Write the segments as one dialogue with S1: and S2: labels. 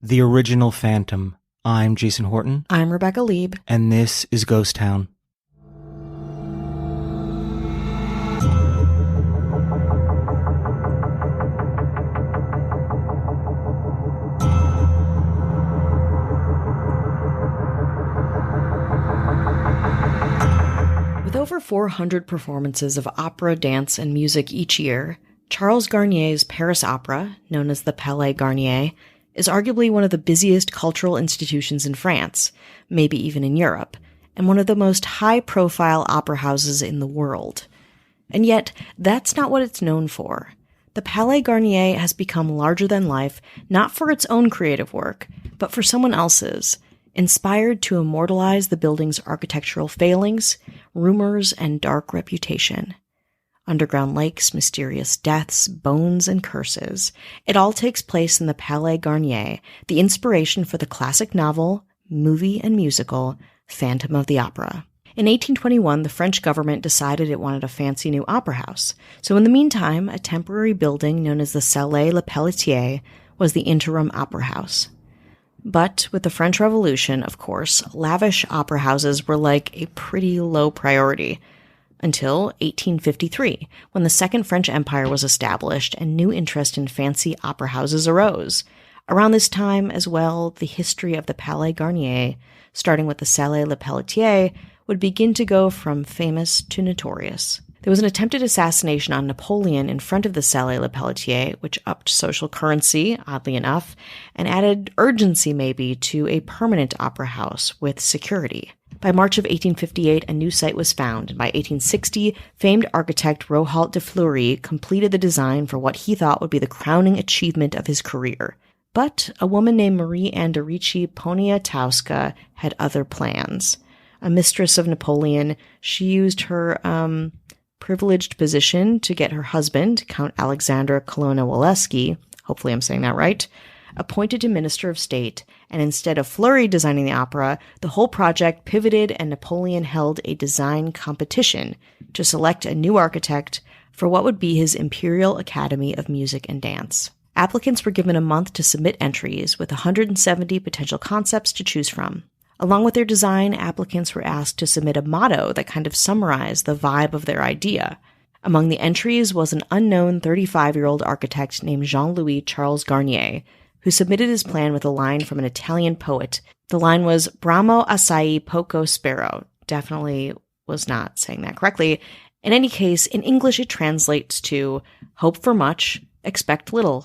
S1: The original Phantom. I'm Jason Horton.
S2: I'm Rebecca Lieb.
S1: And this is Ghost Town.
S2: With over 400 performances of opera, dance, and music each year, Charles Garnier's Paris Opera, known as the Palais Garnier, is arguably one of the busiest cultural institutions in France, maybe even in Europe, and one of the most high-profile opera houses in the world. And yet, that's not what it's known for. The Palais Garnier has become larger than life, not for its own creative work, but for someone else's, inspired to immortalize the building's architectural failings, rumors, and dark reputation. Underground lakes, mysterious deaths, bones, and curses. It all takes place in the Palais Garnier, the inspiration for the classic novel, movie, and musical, Phantom of the Opera. In 1821, the French government decided it wanted a fancy new opera house. So in the meantime, a temporary building known as the Palais Le Pelletier was the interim opera house. But with the French Revolution, of course, lavish opera houses were like a pretty low priority. Until 1853, when the Second French Empire was established and new interest in fancy opera houses arose. Around this time, as well, the history of the Palais Garnier, starting with the Palais Le Pelletier, would begin to go from famous to notorious. There was an attempted assassination on Napoleon in front of the Palais Le Pelletier, which upped social currency, oddly enough, and added urgency maybe to a permanent opera house with security. By March of 1858, a new site was found, and by 1860, famed architect Rohault de Fleury completed the design for what he thought would be the crowning achievement of his career. But a woman named Marie Anderici Poniatowska had other plans. A mistress of Napoleon, she used her privileged position to get her husband, Count Alexander Colonna-Walewski, hopefully I'm saying that right, appointed to Minister of State, and instead of Fleury designing the opera, the whole project pivoted and Napoleon held a design competition to select a new architect for what would be his Imperial Academy of Music and Dance. Applicants were given a month to submit entries with 170 potential concepts to choose from. Along with their design, applicants were asked to submit a motto that kind of summarized the vibe of their idea. Among the entries was an unknown 35-year-old architect named Jean-Louis Charles Garnier, who submitted his plan with a line from an Italian poet. The line was, "Bramo assai poco spero." Definitely was not saying that correctly. In any case, in English it translates to, hope for much, expect little.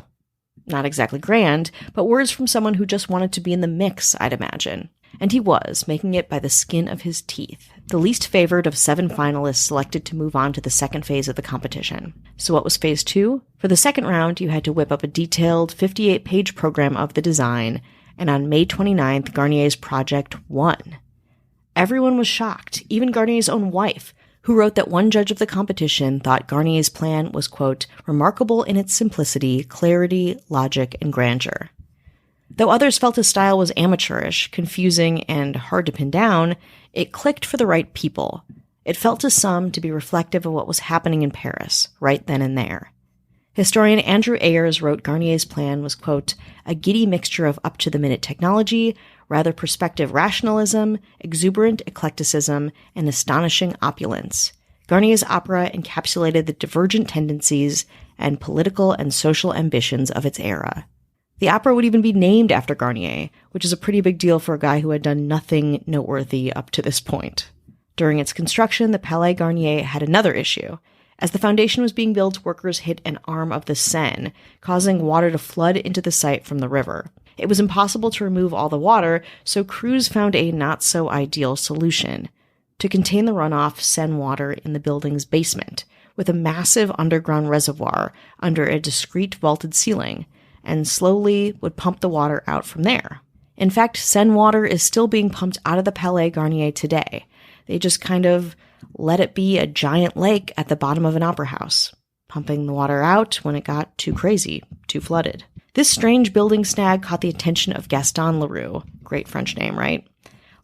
S2: Not exactly grand, but words from someone who just wanted to be in the mix, I'd imagine. And he was, making it by the skin of his teeth, the least favored of 7 finalists selected to move on to the second phase of the competition. So what was phase 2? For the second round, you had to whip up a detailed 58-page program of the design, and on May 29th, Garnier's project won. Everyone was shocked, even Garnier's own wife, who wrote that one judge of the competition thought Garnier's plan was, quote, remarkable in its simplicity, clarity, logic, and grandeur. Though others felt his style was amateurish, confusing, and hard to pin down, it clicked for the right people. It felt to some to be reflective of what was happening in Paris, right then and there. Historian Andrew Ayers wrote Garnier's plan was, quote, a giddy mixture of up-to-the-minute technology, rather perspective rationalism, exuberant eclecticism, and astonishing opulence. Garnier's opera encapsulated the divergent tendencies and political and social ambitions of its era. The opera would even be named after Garnier, which is a pretty big deal for a guy who had done nothing noteworthy up to this point. During its construction, the Palais Garnier had another issue. As the foundation was being built, workers hit an arm of the Seine, causing water to flood into the site from the river. It was impossible to remove all the water, so crews found a not-so-ideal solution: to contain the runoff Seine water in the building's basement, with a massive underground reservoir under a discreet vaulted ceiling, and slowly would pump the water out from there. In fact, Seine water is still being pumped out of the Palais Garnier today. They just kind of let it be a giant lake at the bottom of an opera house, pumping the water out when it got too crazy, too flooded. This strange building snag caught the attention of Gaston Leroux. Great French name, right?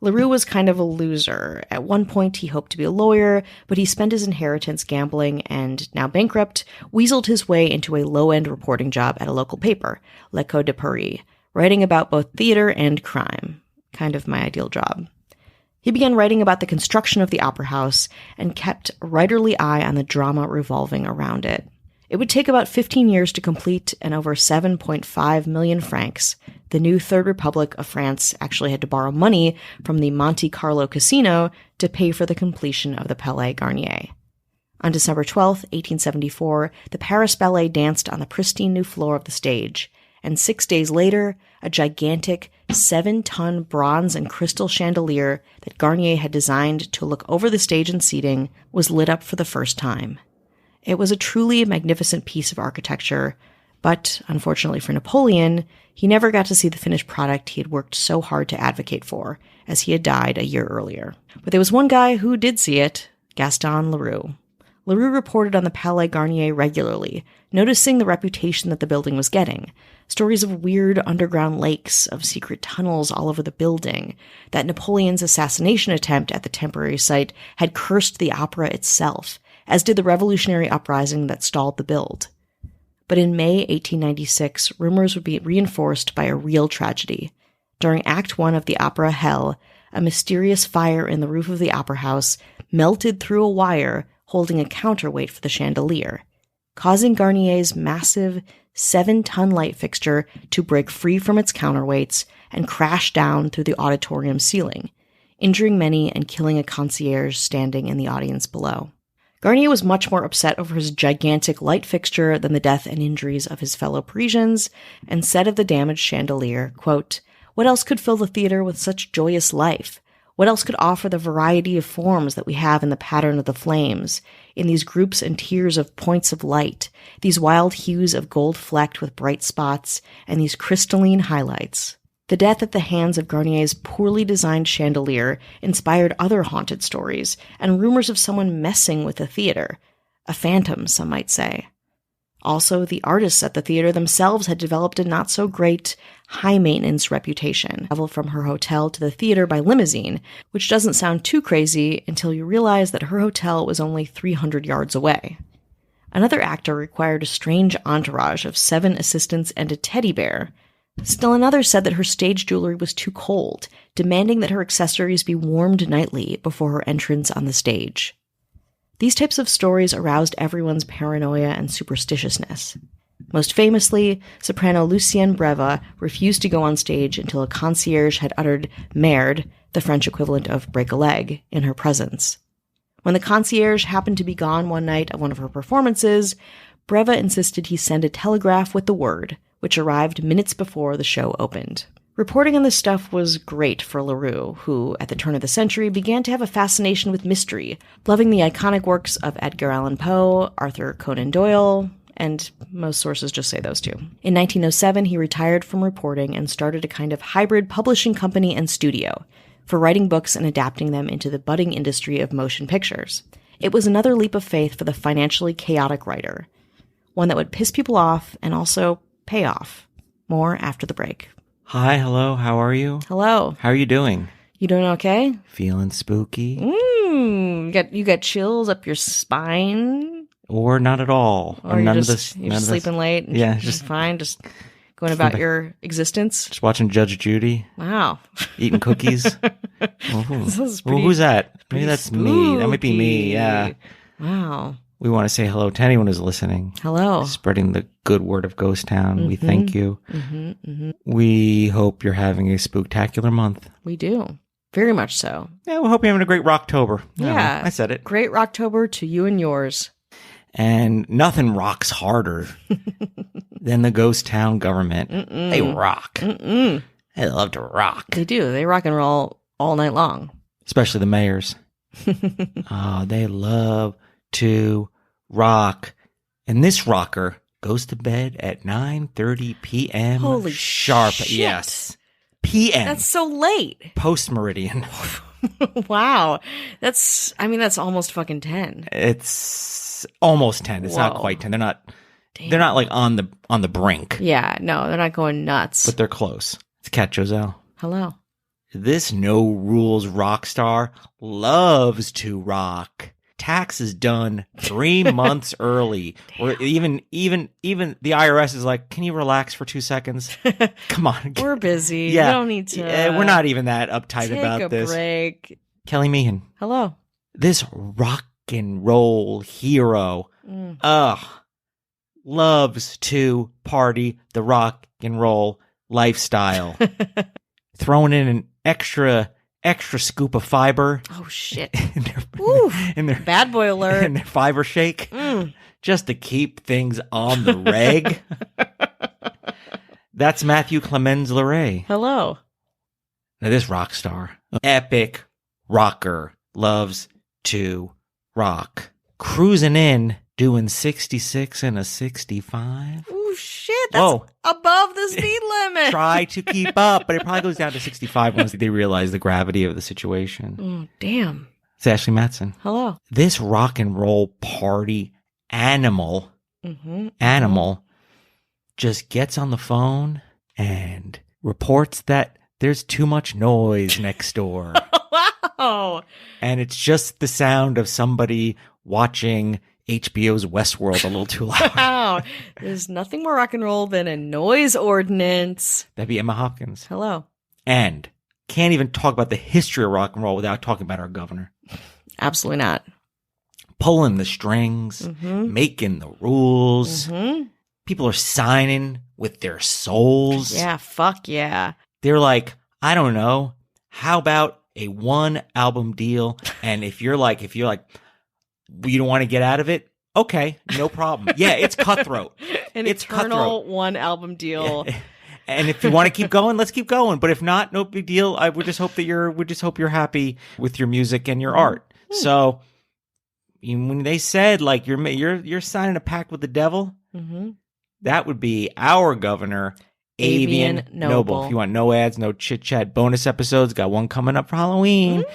S2: Leroux was kind of a loser. At one point, he hoped to be a lawyer, but he spent his inheritance gambling and, now bankrupt, weaseled his way into a low-end reporting job at a local paper, L'Echo de Paris, writing about both theater and crime. Kind of my ideal job. He began writing about the construction of the opera house and kept a writerly eye on the drama revolving around it. It would take about 15 years to complete, and over 7.5 million francs. The new Third Republic of France actually had to borrow money from the Monte Carlo casino to pay for the completion of the Palais Garnier. On December 12, 1874, the Paris Ballet danced on the pristine new floor of the stage, and 6 days later, a gigantic 7-ton bronze and crystal chandelier that Garnier had designed to look over the stage and seating was lit up for the first time. It was a truly magnificent piece of architecture, but unfortunately for Napoleon, he never got to see the finished product he had worked so hard to advocate for, as he had died a year earlier. But there was one guy who did see it, Gaston Leroux. Leroux reported on the Palais Garnier regularly, noticing the reputation that the building was getting. Stories of weird underground lakes, of secret tunnels all over the building, that Napoleon's assassination attempt at the temporary site had cursed the opera itself, as did the revolutionary uprising that stalled the build. But in May 1896, rumors would be reinforced by a real tragedy. During Act 1 of the opera Hell, a mysterious fire in the roof of the opera house melted through a wire holding a counterweight for the chandelier, causing Garnier's massive 7-ton light fixture to break free from its counterweights and crash down through the auditorium ceiling, injuring many and killing a concierge standing in the audience below. Garnier was much more upset over his gigantic light fixture than the death and injuries of his fellow Parisians, and said of the damaged chandelier, quote, "What else could fill the theater with such joyous life? What else could offer the variety of forms that we have in the pattern of the flames, in these groups and tiers of points of light, these wild hues of gold flecked with bright spots, and these crystalline highlights?" The death at the hands of Garnier's poorly designed chandelier inspired other haunted stories and rumors of someone messing with the theater. A phantom, some might say. Also, the artists at the theater themselves had developed a not-so-great, high-maintenance reputation. Travel from her hotel to the theater by limousine, which doesn't sound too crazy until you realize that her hotel was only 300 yards away. Another actor required a strange entourage of 7 assistants and a teddy bear. Still another said that her stage jewelry was too cold, demanding that her accessories be warmed nightly before her entrance on the stage. These types of stories aroused everyone's paranoia and superstitiousness. Most famously, soprano Lucienne Breva refused to go on stage until a concierge had uttered merde, the French equivalent of break a leg, in her presence. When the concierge happened to be gone one night at one of her performances, Breva insisted he send a telegraph with the word, which arrived minutes before the show opened. Reporting on this stuff was great for Leroux, who, at the turn of the century, began to have a fascination with mystery, loving the iconic works of Edgar Allan Poe, Arthur Conan Doyle, and most sources just say those two. In 1907, he retired from reporting and started a kind of hybrid publishing company and studio for writing books and adapting them into the budding industry of motion pictures. It was another leap of faith for the financially chaotic writer, one that would piss people off and also pay off. More after the break.
S1: Hi, hello, how are you?
S2: Hello.
S1: How are you doing?
S2: You doing okay?
S1: Feeling spooky?
S2: You got chills up your spine?
S1: Or not at all?
S2: Or you're just sleeping late? And
S1: Yeah,
S2: just fine, just going about your existence?
S1: Just watching Judge Judy.
S2: Wow.
S1: Eating cookies. Who's that? Maybe that's me. That might be me, yeah.
S2: Wow.
S1: We want to say hello to anyone who's listening.
S2: Hello.
S1: Spreading the good word of Ghost Town. We thank you. We hope you're having a spooktacular month.
S2: We do. Very much so.
S1: Yeah, we hope you're having a great Rocktober.
S2: Yeah.
S1: I said it.
S2: Great Rocktober to you and yours.
S1: And nothing rocks harder than the Ghost Town government. They rock. They love to rock.
S2: They do. They rock and roll all night long.
S1: Especially the mayors. They love to rock. And this rocker goes to bed at 9:30 p.m.
S2: Holy
S1: sharp.
S2: shit.
S1: Yes. p.m.
S2: That's so late.
S1: Post-meridian.
S2: Wow. That's almost fucking 10.
S1: It's almost 10. It's not
S2: Whoa.
S1: quite 10. They're not
S2: Damn.
S1: They're not like on the brink.
S2: Yeah, no, they're not going nuts.
S1: But they're close. It's Cat Joselle.
S2: Hello.
S1: This no rules rock star loves to rock. taxes done 3 months early. Or even the IRS is like, can you relax for 2 seconds? Come on.
S2: We're busy.
S1: Yeah.
S2: We don't need to.
S1: We're not even that uptight about this.
S2: Take a break.
S1: Kelly Meehan.
S2: Hello.
S1: This rock and roll hero, loves to party the rock and roll lifestyle. Throwing in an extra scoop of fiber.
S2: Oh, shit.
S1: in their
S2: bad boy alert.
S1: In their fiber shake. Just to keep things on the reg. That's Matthew Clemens Leray.
S2: Hello.
S1: Now this rock star, epic rocker, loves to rock. Cruising in, doing 66 and a 65.
S2: Oh, shit. That's above the speed limit.
S1: Try to keep up, but it probably goes down to 65 once they realize the gravity of the situation.
S2: Oh, damn.
S1: It's Ashley Matson.
S2: Hello.
S1: This rock and roll party animal just gets on the phone and reports that there's too much noise next door.
S2: Wow.
S1: And it's just the sound of somebody watching HBO's Westworld a little too loud.
S2: Wow. There's nothing more rock and roll than a noise ordinance.
S1: That'd be Emma Hopkins.
S2: Hello.
S1: And can't even talk about the history of rock and roll without talking about our governor.
S2: Absolutely not.
S1: Pulling the strings, making the rules. People are signing with their souls.
S2: Yeah, fuck yeah.
S1: They're like, I don't know, how about a 1 album deal? And if you're like, you don't want to get out of it, okay, no problem. Yeah, it's cutthroat.
S2: It's eternal cutthroat. 1 album deal.
S1: Yeah. And if you want to keep going, let's keep going. But if not, no big deal. I would just hope that you're happy with your music and your art. So when they said like you're signing a pact with the devil, that would be our governor, Avian Noble. If you want no ads, no chit chat, bonus episodes, got one coming up for Halloween.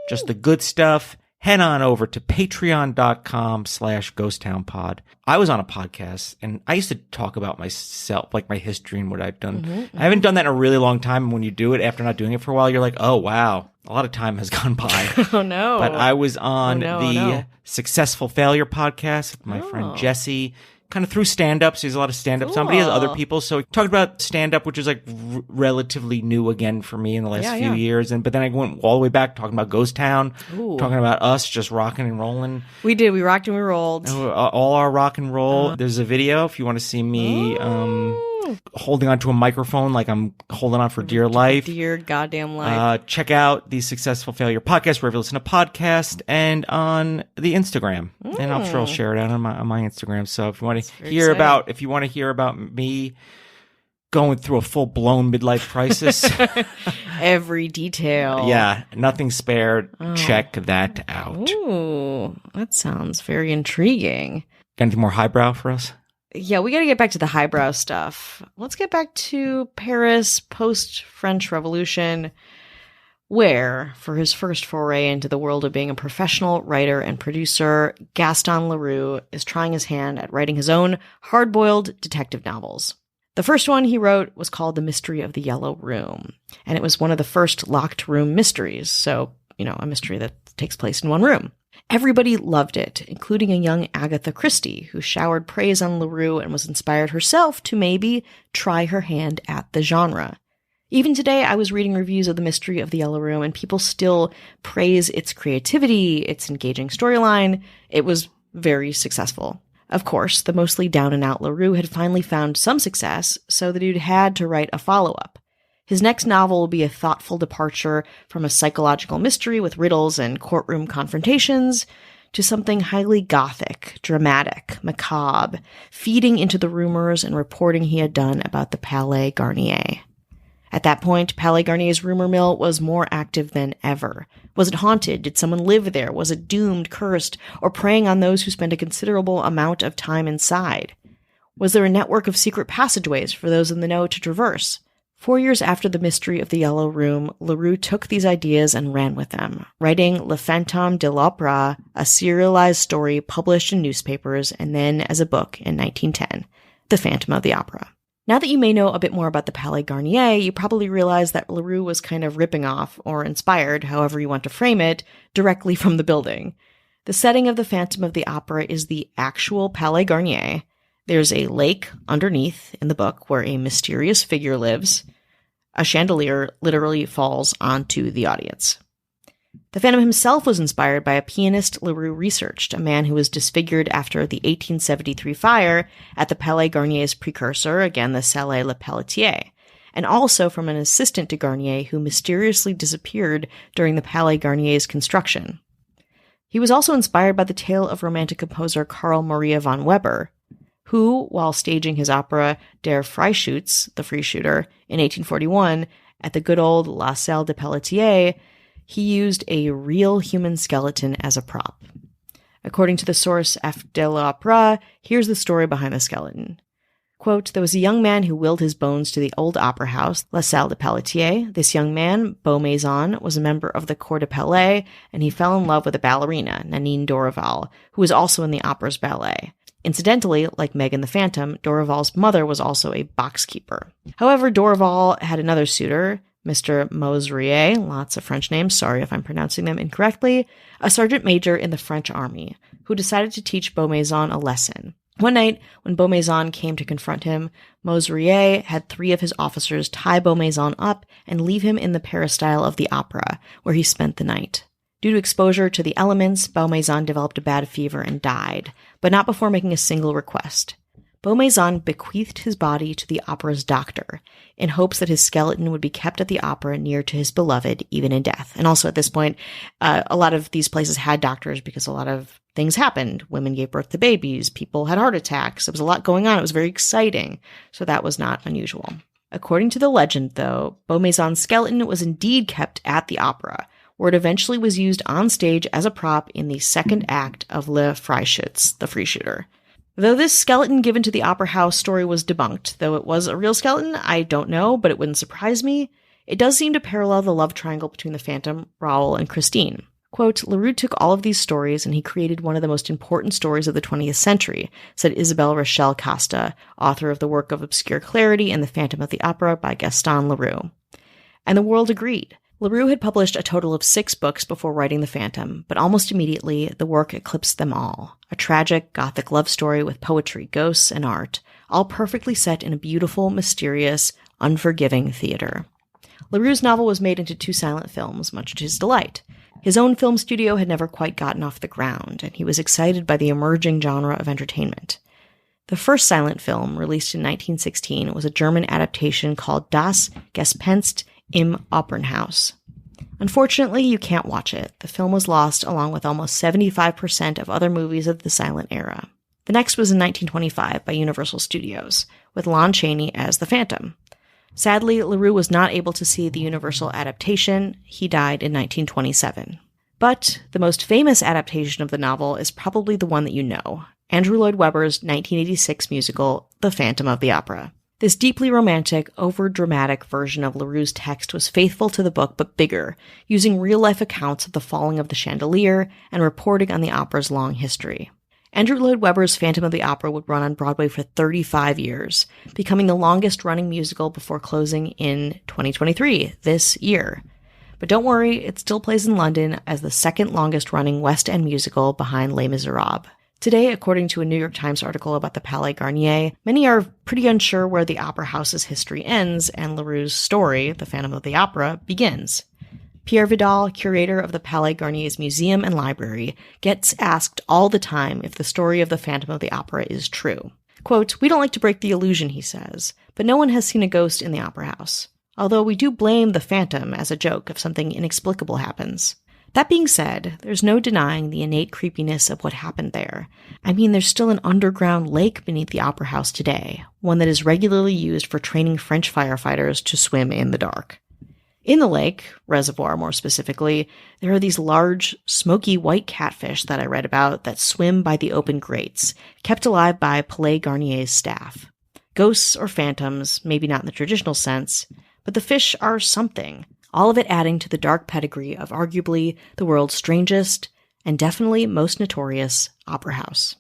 S1: Just the good stuff. Head on over to patreon.com/ghosttownpod. I was on a podcast and I used to talk about myself, like my history and what I've done. I haven't done that in a really long time. And when you do it after not doing it for a while, you're like, oh, wow, a lot of time has gone by.
S2: Oh, no.
S1: But I was on the Successful Failure podcast with my friend Jesse. Kind of through stand-up, so there's a lot of stand-up. Somebody has other people. So we talked about stand-up, which is like relatively new again for me in the last few years. But then I went all the way back talking about Ghost Town, talking about us just rocking and rolling.
S2: We did. We rocked and we rolled.
S1: All our rock and roll. There's a video if you want to see me holding onto a microphone like I'm holding on for dear life.
S2: Dear goddamn life.
S1: Check out the Successful Failure podcast wherever you listen to podcasts and on the Instagram. And I'm sure I'll share it out on my Instagram. So if you want to hear about me going through a full-blown midlife crisis.
S2: Every detail.
S1: Yeah, nothing spared. Check that out.
S2: Ooh, that sounds very intriguing.
S1: Got anything more highbrow for us?
S2: Yeah, we got to get back to the highbrow stuff. Let's get back to Paris post-French Revolution, where, for his first foray into the world of being a professional writer and producer, Gaston Leroux is trying his hand at writing his own hard-boiled detective novels. The first one he wrote was called The Mystery of the Yellow Room, and it was one of the first locked room mysteries, so, a mystery that takes place in one room. Everybody loved it, including a young Agatha Christie, who showered praise on Leroux and was inspired herself to maybe try her hand at the genre. Even today, I was reading reviews of The Mystery of the Yellow Room, and people still praise its creativity, its engaging storyline. It was very successful. Of course, the mostly down-and-out Leroux had finally found some success, so the dude had to write a follow-up. His next novel will be a thoughtful departure from a psychological mystery with riddles and courtroom confrontations to something highly gothic, dramatic, macabre, feeding into the rumors and reporting he had done about the Palais Garnier. At that point, Palais Garnier's rumor mill was more active than ever. Was it haunted? Did someone live there? Was it doomed, cursed, or preying on those who spent a considerable amount of time inside? Was there a network of secret passageways for those in the know to traverse? 4 years after The Mystery of the Yellow Room, Leroux took these ideas and ran with them, writing Le Fantôme de l'Opéra, a serialized story published in newspapers and then as a book in 1910, The Phantom of the Opera. Now that you may know a bit more about the Palais Garnier, you probably realize that Leroux was kind of ripping off, or inspired, however you want to frame it, directly from the building. The setting of the Phantom of the Opera is the actual Palais Garnier. There's a lake underneath in the book where a mysterious figure lives. A chandelier literally falls onto the audience. The Phantom himself was inspired by a pianist Leroux researched, a man who was disfigured after the 1873 fire at the Palais Garnier's precursor, again the Salé Le Pelletier, and also from an assistant to Garnier who mysteriously disappeared during the Palais Garnier's construction. He was also inspired by the tale of Romantic composer Carl Maria von Weber, who, while staging his opera Der Freischütz, the Free Shooter, in 1841 at the good old La Salle de Pelletier, he used a real human skeleton as a prop. According to the source F de l'Opera, here's the story behind the skeleton. Quote, there was a young man who willed his bones to the old opera house, La Salle de Pelletier. This young man, Beau Maison, was a member of the Corps de Palais, and he fell in love with a ballerina, Nanine Dorival, who was also in the opera's ballet. Incidentally, like Megan the Phantom, Dorival's mother was also a boxkeeper. However, Dorival had another suitor, Mr. Mauzerier, lots of French names, sorry if I'm pronouncing them incorrectly, a sergeant major in the French army, who decided to teach Beau Maison a lesson. One night, when Beau Maison came to confront him, Mauzerier had 3 of his officers tie Beau Maison up and leave him in the peristyle of the opera, where he spent the night. Due to exposure to the elements, Beau Maison developed a bad fever and died, but not before making a single request. Beau Maison bequeathed his body to the opera's doctor, in hopes that his skeleton would be kept at the opera near to his beloved, even in death. And also at this point, a lot of these places had doctors because a lot of things happened. Women gave birth to babies, people had heart attacks, there was a lot going on, it was very exciting, so that was not unusual. According to the legend, though, Beau Maison's skeleton was indeed kept at the opera, where it eventually was used on stage as a prop in the second act of Le Freischütz, the Free Shooter. Though this skeleton given to the opera house story was debunked, though it was a real skeleton, I don't know, but it wouldn't surprise me, it does seem to parallel the love triangle between the Phantom, Raoul, and Christine. Quote, Leroux took all of these stories and he created one of the most important stories of the 20th century, said Isabelle Rachel Costa, author of the work of Obscure Clarity and The Phantom of the Opera by Gaston Leroux. And the world agreed. Leroux had published a total of 6 books before writing The Phantom, but almost immediately, the work eclipsed them all. A tragic, gothic love story with poetry, ghosts, and art, all perfectly set in a beautiful, mysterious, unforgiving theater. Leroux's novel was made into 2 silent films, much to his delight. His own film studio had never quite gotten off the ground, and he was excited by the emerging genre of entertainment. The first silent film, released in 1916, was a German adaptation called Das Gespenst im Opernhaus. Unfortunately, you can't watch it. The film was lost along with almost 75% of other movies of the silent era. The next was in 1925 by Universal Studios, with Lon Chaney as the Phantom. Sadly, Leroux was not able to see the Universal adaptation. He died in 1927. But the most famous adaptation of the novel is probably the one that you know, Andrew Lloyd Webber's 1986 musical, The Phantom of the Opera. This deeply romantic, over-dramatic version of Leroux's text was faithful to the book but bigger, using real-life accounts of the falling of the chandelier and reporting on the opera's long history. Andrew Lloyd Webber's Phantom of the Opera would run on Broadway for 35 years, becoming the longest-running musical before closing in 2023, this year. But don't worry, it still plays in London as the second longest-running West End musical behind Les Miserables. Today, according to a New York Times article about the Palais Garnier, many are pretty unsure where the opera house's history ends and Leroux's story, The Phantom of the Opera, begins. Pierre Vidal, curator of the Palais Garnier's museum and library, gets asked all the time if the story of the Phantom of the Opera is true. Quote, we don't like to break the illusion, he says, but no one has seen a ghost in the opera house. Although we do blame the Phantom as a joke if something inexplicable happens. That being said, there's no denying the innate creepiness of what happened there. I mean, there's still an underground lake beneath the opera house today, one that is regularly used for training French firefighters to swim in the dark. In the lake, reservoir more specifically, there are these large, smoky white catfish that I read about that swim by the open grates, kept alive by Palais Garnier's staff. Ghosts or phantoms, maybe not in the traditional sense, but the fish are something. All of it adding to the dark pedigree of arguably the world's strangest and definitely most notorious opera house.